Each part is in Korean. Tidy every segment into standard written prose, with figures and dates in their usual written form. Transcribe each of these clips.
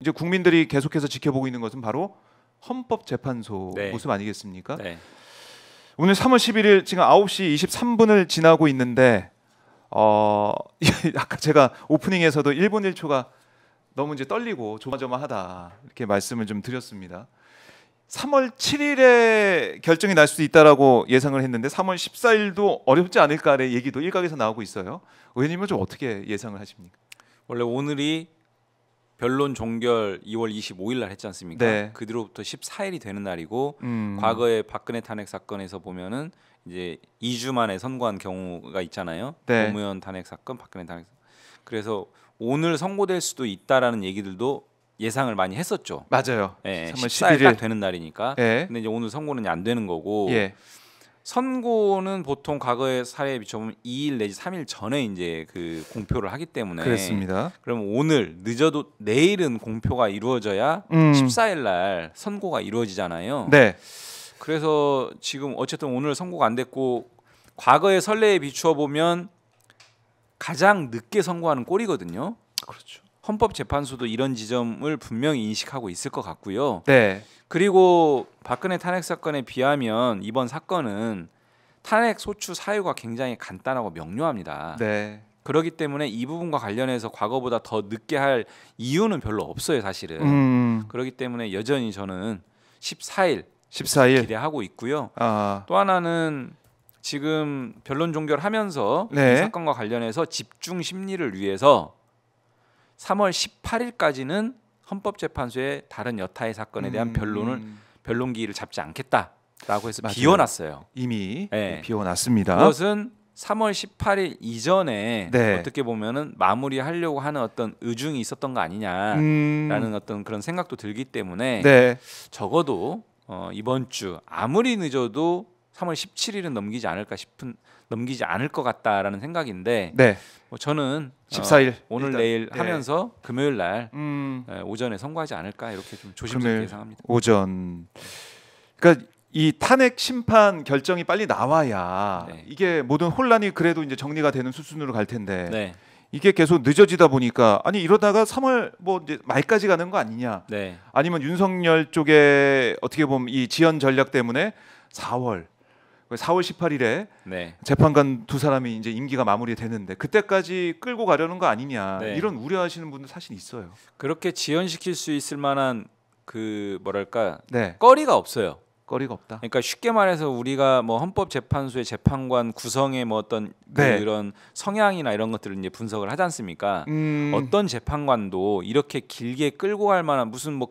이제 국민들이 계속해서 지켜보고 있는 것은 바로 헌법재판소 네. 모습 아니겠습니까? 네. 오늘 3월 11일 지금 9시 23분을 지나고 있는데 아까 제가 오프닝에서도 1분 1초가 너무 이제 떨리고 조마조마하다 이렇게 말씀을 좀 드렸습니다. 3월 7일에 결정이 날 수도 있다라고 예상을 했는데 3월 14일도 어렵지 않을까의 얘기도 일각에서 나오고 있어요. 의원님은 좀 어떻게 예상을 하십니까? 원래 오늘이 변론 종결 2월 25일 날 했지 않습니까? 네. 그 뒤로부터 14일이 되는 날이고 과거에 박근혜 탄핵 사건에서 보면은 이제 2주 만에 선고한 경우가 있잖아요. 네. 노무현 탄핵 사건, 박근혜 탄핵 사건. 그래서 오늘 선고될 수도 있다라는 얘기들도 예상을 많이 했었죠. 맞아요. 예, 3월 14일 11일 딱 되는 날이니까. 예. 근데 이제 오늘 선고는 안 되는 거고. 예. 선고는 보통 과거의 사례에 비춰보면 2일 내지 3일 전에 이제 그 공표를 하기 때문에 그렇습니다. 그럼 오늘 늦어도 내일은 공표가 이루어져야 14일 날 선고가 이루어지잖아요. 네. 그래서 지금 어쨌든 오늘 선고가 안 됐고 과거의 선례에 비추어 보면 가장 늦게 선고하는 꼴이거든요. 그렇죠. 헌법재판소도 이런 지점을 분명히 인식하고 있을 것 같고요. 네. 그리고 박근혜 탄핵 사건에 비하면 이번 사건은 탄핵 소추 사유가 굉장히 간단하고 명료합니다. 네. 그렇기 때문에 이 부분과 관련해서 과거보다 더 늦게 할 이유는 별로 없어요, 사실은. 그렇기 때문에 여전히 저는 14일 기대하고 있고요. 또 하나는 지금 변론 종결하면서 네. 이 사건과 관련해서 집중 심리를 위해서 3월 18일까지는 헌법재판소의 다른 여타의 사건에 대한 변론 기일을 잡지 않겠다라고 해서 맞아요. 비워놨어요. 이미 네. 비워놨습니다. 그것은 3월 18일 이전에 네. 어떻게 보면은 마무리하려고 하는 어떤 의중이 있었던 거 아니냐라는 어떤 그런 생각도 들기 때문에 네. 적어도 이번 주 아무리 늦어도 3월 17일은 넘기지 않을 것 같다라는 생각인데 네. 뭐 저는 14일 오늘 일단, 내일 네. 하면서 금요일 날 오전에 선고하지 않을까 이렇게 좀 조심스럽게 금요일 예상합니다. 오전. 그러니까 이 탄핵 심판 결정이 빨리 나와야 네. 이게 모든 혼란이 그래도 이제 정리가 되는 수순으로 갈 텐데 네. 이게 계속 늦어지다 보니까 아니 이러다가 3월 뭐 이제 말까지 가는 거 아니냐? 네. 아니면 윤석열 쪽에 어떻게 보면 이 지연 전략 때문에 4월 18일에 네. 재판관 두 사람이 이제 임기가 마무리되는데 그때까지 끌고 가려는 거 아니냐 네. 이런 우려하시는 분들 사실 있어요. 그렇게 지연시킬 수 있을 만한 그 뭐랄까 네, 거리가 없어요. 거리가 없다. 그러니까 쉽게 말해서 우리가 뭐 헌법재판소의 재판관 구성의 뭐 어떤 네. 그런 성향이나 이런 것들을 이제 분석을 하지 않습니까? 어떤 어떤 재판관도 이렇게 길게 끌고 갈 만한 무슨 뭐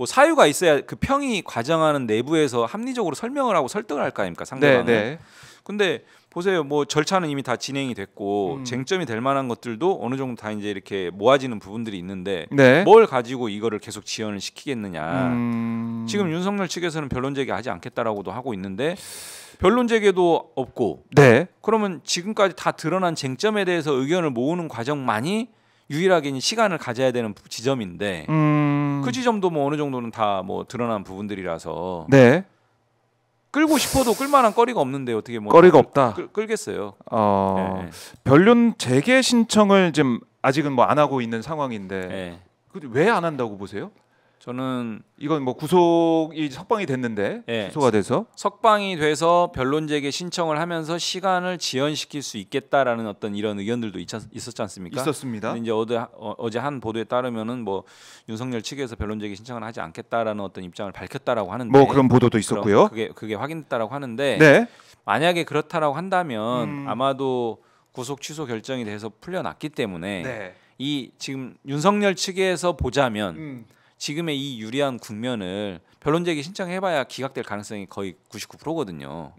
사유가 있어야 그 평의 과정하는 내부에서 합리적으로 설명을 하고 설득을 할 거 아닙니까 상대방은. 네. 근데 보세요, 뭐 절차는 이미 다 진행이 됐고 쟁점이 될 만한 것들도 어느 정도 다 이제 이렇게 모아지는 부분들이 있는데 네. 뭘 가지고 이거를 계속 지연을 시키겠느냐. 지금 음. 윤석열 측에서는 변론 제기하지 않겠다라고도 하고 있는데 변론 제기도 없고 네. 그러면 지금까지 다 드러난 쟁점에 대해서 의견을 모으는 과정만이 유일하게 시간을 가져야 되는 지점인데 그 지점도 뭐 어느 정도는 다 뭐 드러난 부분들이라서 네. 끌고 싶어도 끌만한 거리가 없는데 어떻게 뭐 거리가 없다. 끌겠어요. 네. 변론 재개 신청을 지금 아직은 뭐 안 하고 있는 상황인데 네. 왜 안 한다고 보세요? 저는 이건 뭐 구속이 석방이 됐는데 네. 기소가 돼서 석방이 돼서 변론 재개 신청을 하면서 시간을 지연시킬 수 있겠다라는 어떤 이런 의견들도 있었지 않습니까? 있었습니다. 근데 이제 어제 한 보도에 따르면은 뭐 윤석열 측에서 변론 재개 신청을 하지 않겠다라는 어떤 입장을 밝혔다라고 하는데 뭐 그런 보도도 있었고요. 그게 확인됐다라고 하는데 네. 만약에 그렇다라고 한다면 아마도 구속 취소 결정이 돼서 풀려났기 때문에 네. 이 지금 윤석열 측에서 보자면 지금의 이 유리한 국면을 변론 제기 신청해봐야 기각될 가능성이 거의 99%거든요.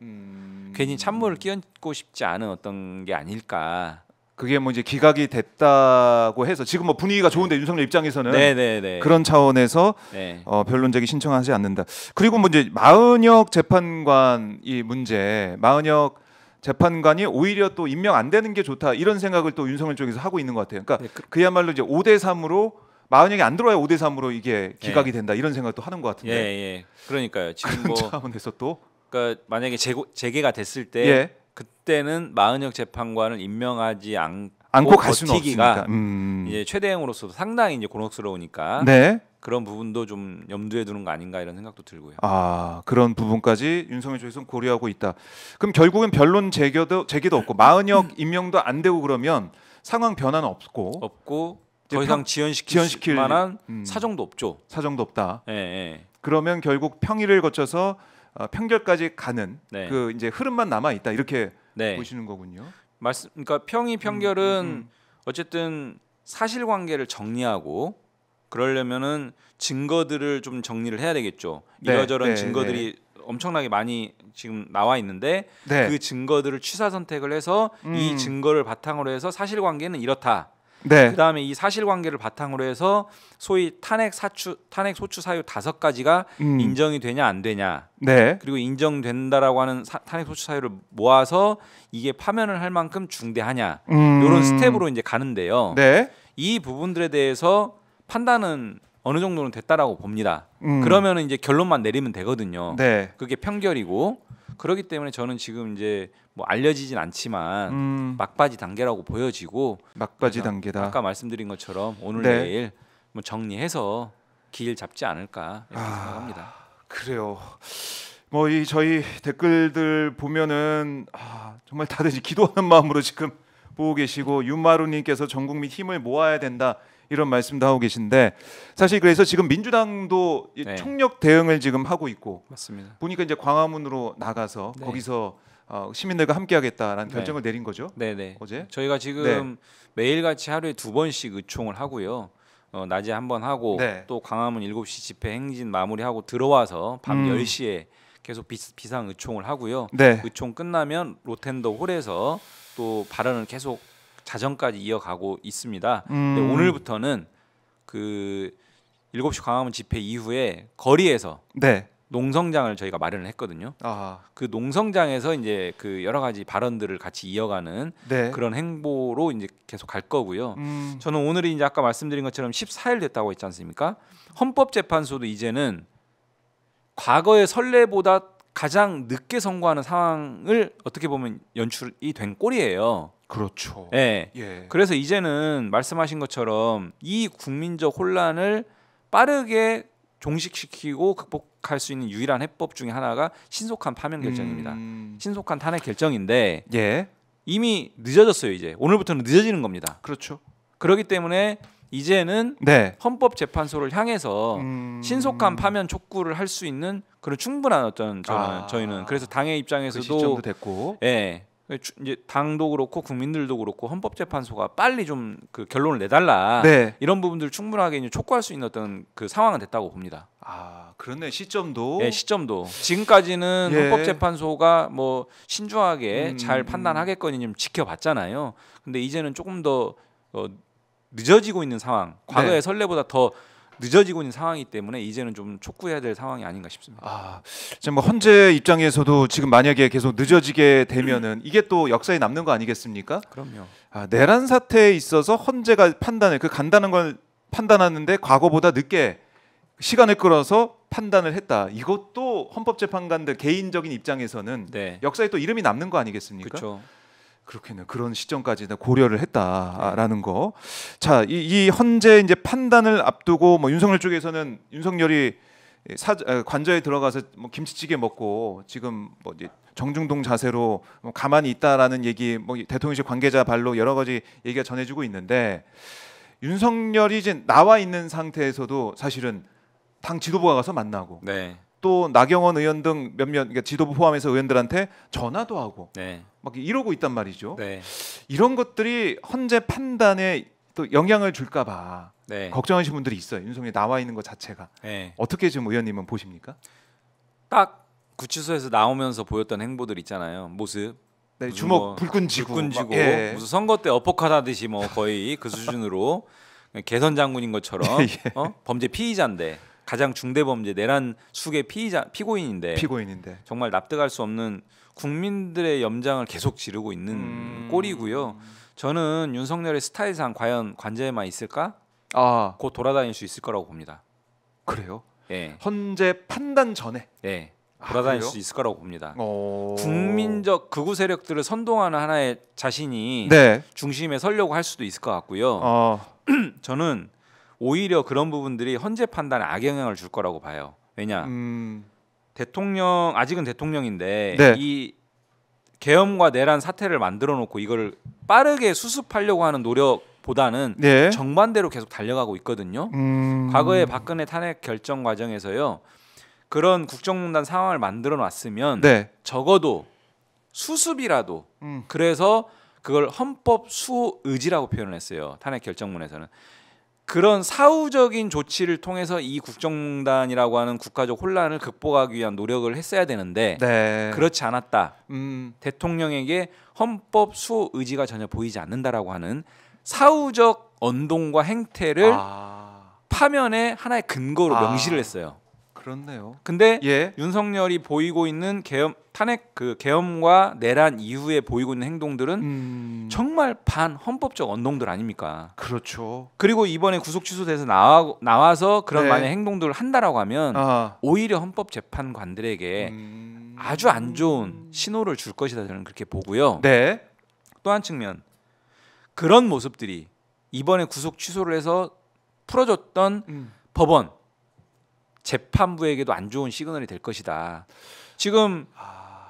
괜히 찬물을 끼얹고 싶지 않은 어떤 게 아닐까. 그게 뭐 이제 기각이 됐다고 해서 지금 뭐 분위기가 좋은데 윤석열 입장에서는 네네네. 그런 차원에서 네. 변론 제기 신청하지 않는다. 그리고 뭐 이제 마은혁 재판관 이 문제, 마은혁 재판관이 오히려 또 임명 안 되는 게 좋다 이런 생각을 또 윤석열 쪽에서 하고 있는 것 같아요. 그러니까 네, 그야말로 이제 5대3으로 마은혁이 안 들어와야 5대3으로 이게 기각이 된다 이런 생각도 하는 것 같은데. 예. 그러니까요. 지금 그런 뭐 차원에서 또 그러니까 만약에 재개가 됐을 때 예. 그때는 마은혁 재판관을 임명하지 안고 갈 수는 버티기가 없으니까. 이제 최대행으로서도 상당히 이제 곤혹스러우니까 네. 그런 부분도 좀 염두에 두는 거 아닌가 이런 생각도 들고요. 아, 그런 부분까지 윤석열 쪽에서는 고려하고 있다. 그럼 결국엔 변론 제기도 없고 마은혁 임명도 안 되고 그러면 상황 변화는 없고 더 이상 지연시킬 만한 사정도 없다. 예, 예. 그러면 결국 평의를 거쳐서 평결까지 가는 네. 그 이제 흐름만 남아 있다 이렇게 네. 보시는 거군요. 그러니까 평의 평결은 어쨌든 사실관계를 정리하고 그러려면은 증거들을 좀 정리를 해야 되겠죠. 네. 이러저런 네. 증거들이 엄청나게 많이 지금 나와 있는데 네. 그 증거들을 취사 선택을 해서 이 증거를 바탕으로 해서 사실관계는 이렇다. 네. 그다음에 이 사실관계를 바탕으로 해서 소위 탄핵 소추 사유 5가지가 인정이 되냐 안 되냐. 네. 그리고 인정된다라고 하는 탄핵 소추 사유를 모아서 이게 파면을 할 만큼 중대하냐. 이런 스텝으로 이제 가는데요. 네. 이 부분들에 대해서 판단은 어느 정도는 됐다라고 봅니다. 그러면은 이제 결론만 내리면 되거든요. 네. 그게 평결이고 그렇기 때문에 저는 지금 이제 뭐 알려지진 않지만 막바지 단계라고 보여지고 막바지 단계다. 아까 말씀드린 것처럼 오늘 네. 내일 뭐 정리해서 길 잡지 않을까 이렇게 생각합니다. 그래요. 뭐 이 저희 댓글들 보면은 정말 다들 기도하는 마음으로 지금 보고 계시고 윤마루님께서 전 국민 힘을 모아야 된다 이런 말씀도 하고 계신데 사실 그래서 지금 민주당도 네. 총력 대응을 지금 하고 있고 맞습니다. 보니까 이제 광화문으로 나가서 네. 거기서 시민들과 함께하겠다라는 결정을 내린 거죠. 네네. 어제 저희가 지금 매일같이 하루에 2번씩 의총을 하고요. 낮에 한 번 하고 네. 또 광화문 7시 집회 행진 마무리하고 들어와서 밤 10시에 계속 비상 의총을 하고요. 네. 의총 끝나면 로텐더 홀에서 또 발언을 계속 자정까지 이어가고 있습니다. 근데 오늘부터는 그 7시 광화문 집회 이후에 거리에서 네. 농성장을 저희가 마련을 했거든요. 그 농성장에서 이제 그 여러 가지 발언들을 같이 이어가는 네. 그런 행보로 이제 계속 갈 거고요. 저는 오늘이 이제 아까 말씀드린 것처럼 14일 됐다고 했지 않습니까? 헌법재판소도 이제는 과거의 선례보다 가장 늦게 선고하는 상황을 어떻게 보면 연출이 된 꼴이에요. 그렇죠. 네. 예. 그래서 이제는 말씀하신 것처럼 이 국민적 혼란을 빠르게 종식시키고 극복할 수 있는 유일한 해법 중에 하나가 신속한 파면 결정입니다. 신속한 탄핵 결정인데 예. 이미 늦어졌어요. 이제 오늘부터는 늦어지는 겁니다. 그렇죠. 그렇기 때문에 이제는 네. 헌법재판소를 향해서 신속한 파면 촉구를 할 수 있는 그런 충분한 어떤 저희는 그래서 당의 입장에서도 그 시점도 됐고, 예, 이제 당도 그렇고 국민들도 그렇고 헌법재판소가 빨리 좀 그 결론을 내달라. 네. 이런 부분들 충분하게 이제 촉구할 수 있는 어떤 그 상황은 됐다고 봅니다. 그렇네. 시점도. 네, 시점도 지금까지는 예. 헌법재판소가 뭐 신중하게 잘 판단하겠거니 좀 지켜봤잖아요. 근데 이제는 조금 더 늦어지고 있는 상황, 과거의 네. 선례보다 더 늦어지고 있는 상황이기 때문에 이제는 좀 촉구해야 될 상황이 아닌가 싶습니다. 지금 뭐 헌재 입장에서도 지금 만약에 계속 늦어지게 되면은 이게 또 역사에 남는 거 아니겠습니까? 그럼요. 내란 사태에 있어서 헌재가 판단을 간다는 걸 판단하는데 과거보다 늦게 시간을 끌어서 판단을 했다. 이것도 헌법재판관들 개인적인 입장에서는 네. 역사에 또 이름이 남는 거 아니겠습니까? 그렇죠. 그렇겠네요. 그런 시점까지 고려를 했다라는 거. 자, 이 헌재 이제 판단을 앞두고 뭐 윤석열 쪽에서는 윤석열이 관저에 들어가서 뭐 김치찌개 먹고 지금 뭐 이제 정중동 자세로 뭐 가만히 있다라는 얘기, 뭐 대통령실 관계자 발로 여러 가지 얘기가 전해지고 있는데 윤석열이 이제 나와 있는 상태에서도 사실은 당 지도부가 가서 만나고. 네. 또 나경원 의원 등 몇몇 그러니까 지도부 포함해서 의원들한테 전화도 하고 네. 막 이러고 있단 말이죠. 네. 이런 것들이 헌재 판단에 또 영향을 줄까봐 네. 걱정하시는 분들이 있어요. 윤석열이 나와 있는 것 자체가. 네. 어떻게 지금 의원님은 보십니까? 딱 구치소에서 나오면서 보였던 행보들 있잖아요. 모습. 네, 주먹 뭐 불끈 쥐고 예. 무슨 선거 때 어퍼컷 하듯이 뭐 거의 그 수준으로 개선 장군인 것처럼 예. 범죄 피의자인데 가장 중대 범죄 내란 수의 피고인인데 정말 납득할 수 없는 국민들의 염장을 계속 지르고 있는 꼴이고요. 저는 윤석열의 스타일상 과연 관저에만 있을까? 곧 돌아다닐 수 있을 거라고 봅니다. 그래요? 예. 헌재 판단 전에. 예. 돌아다닐 수 있을 거라고 봅니다. 국민적 극우 세력들을 선동하는 하나의 자신이 네. 중심에 서려고 할 수도 있을 것 같고요. 저는 오히려 그런 부분들이 헌재 판단에 악영향을 줄 거라고 봐요. 왜냐? 대통령 아직은 대통령인데 네. 이 계엄과 내란 사태를 만들어 놓고 이걸 빠르게 수습하려고 하는 노력보다는 네. 정반대로 계속 달려가고 있거든요. 과거에 박근혜 탄핵 결정 과정에서요. 그런 국정농단 상황을 만들어 놨으면 네. 적어도 수습이라도 그래서 그걸 헌법 수호 의지라고 표현을 했어요. 탄핵 결정문에서는. 그런 사후적인 조치를 통해서 이 국정농단이라고 하는 국가적 혼란을 극복하기 위한 노력을 했어야 되는데 네. 그렇지 않았다. 대통령에게 헌법 수호 의지가 전혀 보이지 않는다라고 하는 사후적 언동과 행태를 파면의 하나의 근거로 명시를 했어요. 그렇네요. 근데 예. 윤석열이 보이고 있는 탄핵 계엄과 내란 이후에 보이고 있는 행동들은 정말 반헌법적 언동들 아닙니까? 그렇죠. 그리고 이번에 구속 취소돼서 나와서 그런 네. 만약 행동들을 한다라고 하면 오히려 헌법재판관들에게 아주 안 좋은 신호를 줄 것이다 저는 그렇게 보고요. 네. 또 한 측면 그런 모습들이 이번에 구속 취소를 해서 풀어줬던 법원 재판부에게도 안 좋은 시그널이 될 것이다. 지금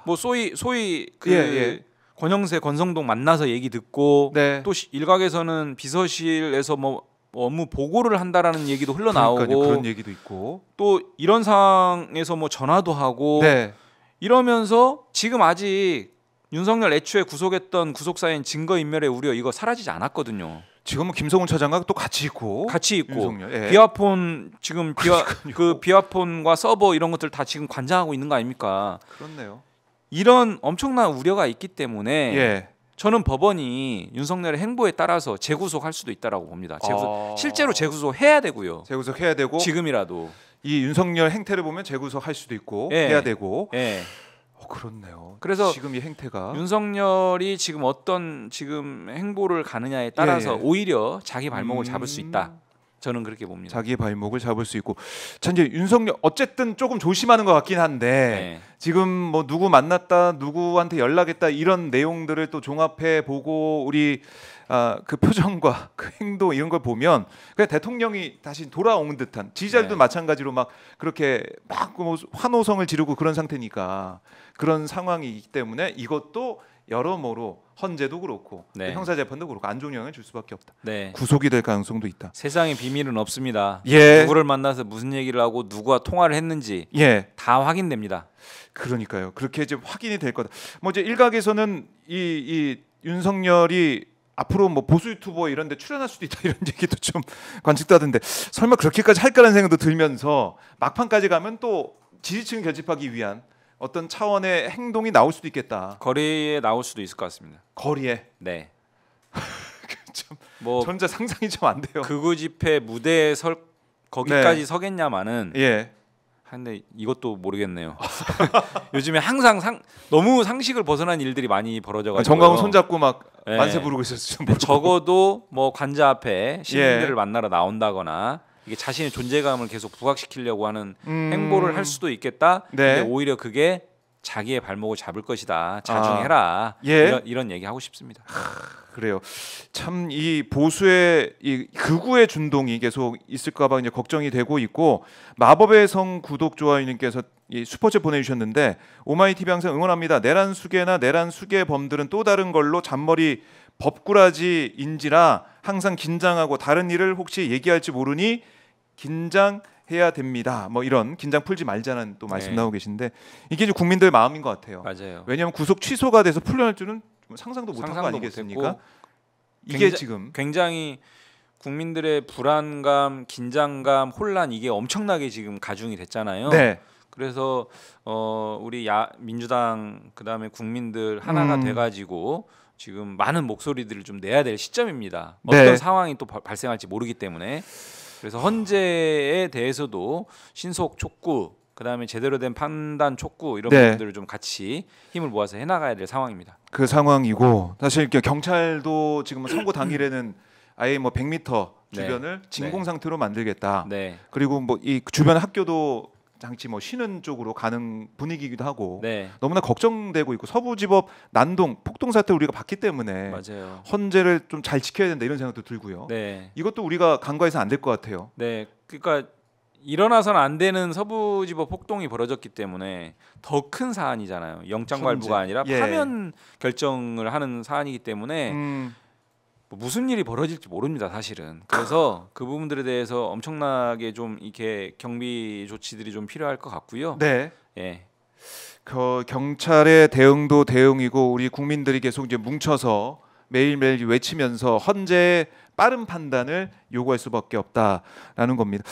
뭐 소위 그 예. 권영세, 권성동 만나서 얘기 듣고 네. 또 일각에서는 비서실에서 뭐 업무 보고를 한다라는 얘기도 흘러나오고 그런 얘기도 있고 또 이런 상황에서 뭐 전화도 하고 네. 이러면서 지금 아직 윤석열 애초에 구속했던 구속사인 증거인멸의 우려 이거 사라지지 않았거든요. 지금은 김성훈 차장과 또 같이 있고 예. 비화폰 지금 비화폰과 서버 이런 것들 다 지금 관장하고 있는 거 아닙니까? 그렇네요. 이런 엄청난 우려가 있기 때문에 예. 저는 법원이 윤석열의 행보에 따라서 재구속할 수도 있다라고 봅니다. 실제로 재구속해야 되고요. 재구속해야 되고 지금이라도 이 윤석열 행태를 보면 재구속할 수도 있고 예. 해야 되고. 예. 그렇네요. 그래서 지금 이 행태가 윤석열이 지금 어떤 지금 행보를 가느냐에 따라서 예. 오히려 자기 발목을 잡을 수 있다. 저는 그렇게 봅니다. 자기의 발목을 잡을 수 있고, 자 이제 윤석열 어쨌든 조금 조심하는 것 같긴 한데 네. 지금 뭐 누구 만났다, 누구한테 연락했다 이런 내용들을 또 종합해 보고 우리 그 표정과 그 행동 이런 걸 보면 그냥 대통령이 다시 돌아온 듯한 지지자들도 네. 마찬가지로 막 그렇게 막 환호성을 지르고 그런 상태니까 그런 상황이기 때문에 이것도 여러모로 헌재도 그렇고 네. 형사재판도 그렇고 안 좋은 영향을 줄 수밖에 없다. 네. 구속이 될 가능성도 있다. 세상에 비밀은 없습니다. 예. 누구를 만나서 무슨 얘기를 하고 누구와 통화를 했는지 예. 다 확인됩니다. 그러니까요. 그렇게 이제 확인이 될 거다. 뭐 이제 일각에서는 이 윤석열이 앞으로 뭐 보수 유튜버 이런 데 출연할 수도 있다 이런 얘기도 좀 관측되던데 설마 그렇게까지 할까라는 생각도 들면서 막판까지 가면 또 지지층 결집하기 위한 어떤 차원의 행동이 나올 수도 있겠다. 거리에 나올 수도 있을 것 같습니다. 거리에? 네. 뭐 전자 상상이 좀 안 돼요. 극우 집회 무대에 거기까지 네. 서겠냐마는 예. 근데 이것도 모르겠네요. 요즘에 항상 너무 상식을 벗어난 일들이 많이 벌어져가지고 정강훈 손잡고 막 예. 만세 부르고 있었죠. 적어도 뭐 관자 앞에 시민들을 예. 만나러 나온다거나 이게 자신의 존재감을 계속 부각시키려고 하는 행보를 할 수도 있겠다. 네. 근데 오히려 그게 자기의 발목을 잡을 것이다. 자중해라. 예. 이런 얘기 하고 싶습니다. 그래요. 참 이 보수의 이 극우의 준동이 계속 있을까봐 이제 걱정이 되고 있고 마법의 성 구독 좋아요님께서 이 슈퍼챗 보내주셨는데 오마이 TV 항상 응원합니다. 내란 수계나 내란 수계범들은 또 다른 걸로 잔머리 법꾸라지인지라 항상 긴장하고 다른 일을 혹시 얘기할지 모르니 긴장해야 됩니다. 뭐 이런 긴장 풀지 말자는 또 말씀 나오고 계신데 이게 이제 국민들 마음인 것 같아요. 맞아요. 왜냐하면 구속 취소가 돼서 풀려날 줄은 상상도 못한 거 아니겠습니까? 이게 지금 굉장히 국민들의 불안감, 긴장감, 혼란 이게 엄청나게 지금 가중이 됐잖아요. 네. 그래서 우리 민주당 그다음에 국민들 하나가 돼가지고 지금 많은 목소리들을 좀 내야 될 시점입니다. 어떤 네. 상황이 또 발생할지 모르기 때문에 그래서 헌재에 대해서도 신속 촉구 그다음에 제대로 된 판단 촉구 이런 네. 부분들을 좀 같이 힘을 모아서 해나가야 될 상황입니다. 그 상황이고 사실 경찰도 지금 선고 당일에는 아예 뭐 100m 주변을 네. 진공 상태로 만들겠다. 네. 그리고 뭐 이 주변 학교도 장치 뭐 쉬는 쪽으로 가는 분위기이기도 하고 네. 너무나 걱정되고 있고 서부지법 난동 폭동 사태 우리가 봤기 때문에 맞아요. 헌재를 좀 잘 지켜야 된다 이런 생각도 들고요. 네. 이것도 우리가 간과해서 안 될 것 같아요. 네, 그러니까 일어나서는 안 되는 서부지법 폭동이 벌어졌기 때문에 더 큰 사안이잖아요. 영장 발부가 아니라 파면 결정을 하는 사안이기 때문에 뭐 무슨 일이 벌어질지 모릅니다, 사실은. 그래서 그 부분들에 대해서 엄청나게 좀 이렇게 경비 조치들이 좀 필요할 것 같고요. 네. 예. 그 경찰의 대응도 대응이고 우리 국민들이 계속 이제 뭉쳐서 매일매일 외치면서 헌재의 빠른 판단을 요구할 수밖에 없다라는 겁니다.